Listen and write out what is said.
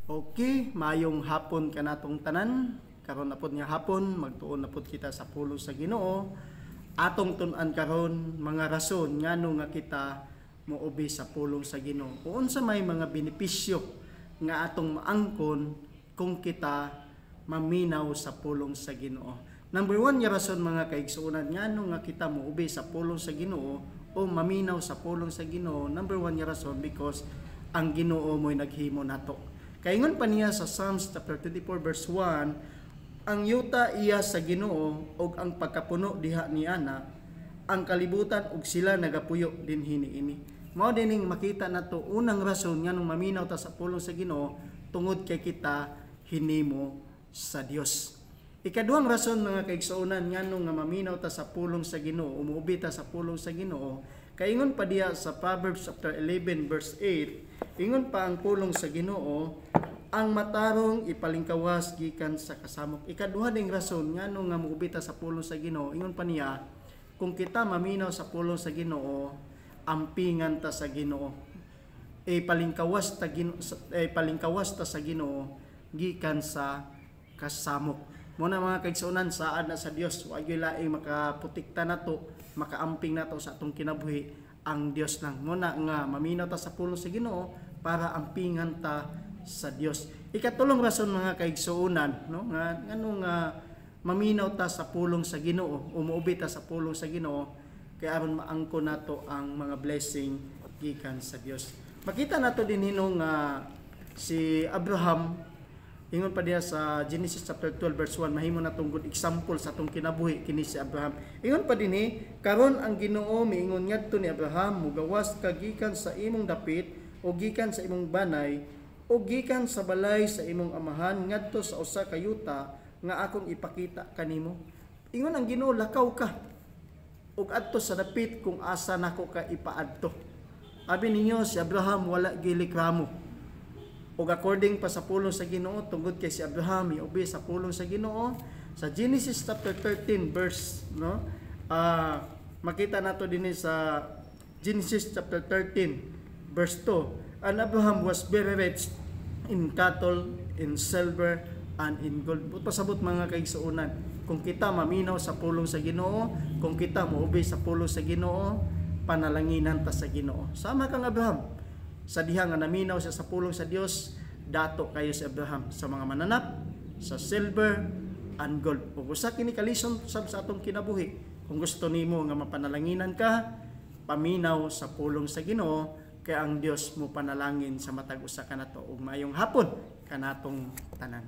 Okay, mayong hapon kanatong tanan. Karon na pod nga hapon, magtuon na pod kita sa pulong sa Ginoo. Atong tun-an karon mga rason ngano nga kita moobi sa pulong sa Ginoo. Kung unsa may mga benepisyo nga atong maangkon kung kita maminaw sa pulong sa Ginoo. Number 1 nga rason mga kaigsuonan ngano nga kita moobi sa pulong sa Ginoo o maminaw sa pulong sa Ginoo. Number 1 nga rason because ang Ginoo mo'y naghimo nato. Kaingon pa niya sa Psalms chapter 24 verse 1, ang yuta iya sa Ginoo og ang pagkapuno diha niana, ang kalibutan ug sila nagapuyo din hiniini. Mao dining makita nato unang rason nganong maminaw ta sa pulong sa Ginoo tungod kay kita hinimo sa Dios. Ikaduhang rason mga kaigsuonan nganong nga maminaw ta sa pulong sa Ginoo, umuubi ta sa pulong sa Ginoo, kaingon pa diya sa Proverbs chapter 11 verse 8, ingon pa ang pulong sa Ginoo, ang matarong ipalingkawas gikan sa kasamok. Ikaduha ding rason ngano nga muubi ta sa pulong sa Ginoo, ingon pa niya, kung kita maminaw sa pulong sa Ginoo, ampingan ta sa Ginoo. Palingkawas ta sa Ginoo gikan sa kasamok. Muna mga kaigsuonan, saad na sa Dios, wa gyud laing makaputikta nato, makaamping nato sa atong kinabuhi ang Dios lang. Muna nga maminaw ta sa pulong sa Ginoo para ampingan ta sa Dios. Ikatulong rason mga kaigsuonan, no, nga ngano nga maminaw ta sa pulong sa Ginoo, umuubi ta sa pulong sa Ginoo kay aron maangkon nato ang mga blessing gikan sa Dios. Makita nato din hinong si Abraham, ingon pa diya sa Genesis chapter 12 verse 1, mahimo natong good example sa atong kinabuhi kini si Abraham. Ingon pa dinhi, karon ang Ginoo miingon ngadto ni Abraham, mugawas ka gikan sa imong dapit o gikan sa imong banay o gikan sa balay sa imong amahan ngadto sa usa ka yuta nga akong ipakita kanimo. Ingon ang Ginoo, lakaw ka ug adto sa dapit kung asa nako ka ipaadto. Abi ninyo si Abraham wala gilikramo. Ug according pa sa pulong sa Ginoo, tungod kay si Abraham iubi sa pulong sa Ginoo, sa Genesis chapter 13 verse, no, makita nato dinhi sa Genesis chapter 13 verse 2, and Abraham was very rich in cattle, in silver, and in gold. Pasabot mga kaigsuonan, kung kita maminaw sa pulong sa Ginoo, kung kita muubi sa pulong sa Ginoo, panalanginan ta sa Ginoo. Sama kang Abraham, sa diha nga naminaw siya sa pulong sa Dios, dato kayo si Abraham sa mga mananap, sa silver and gold. Ug usa kini kalison sab sa atong kinabuhi. Kung gusto nimo nga mapanalanginan ka, paminaw sa pulong sa Ginoo, kay ang Dios mo panalangin sa matag usa kanato ug maayong hapon kanatong tanan.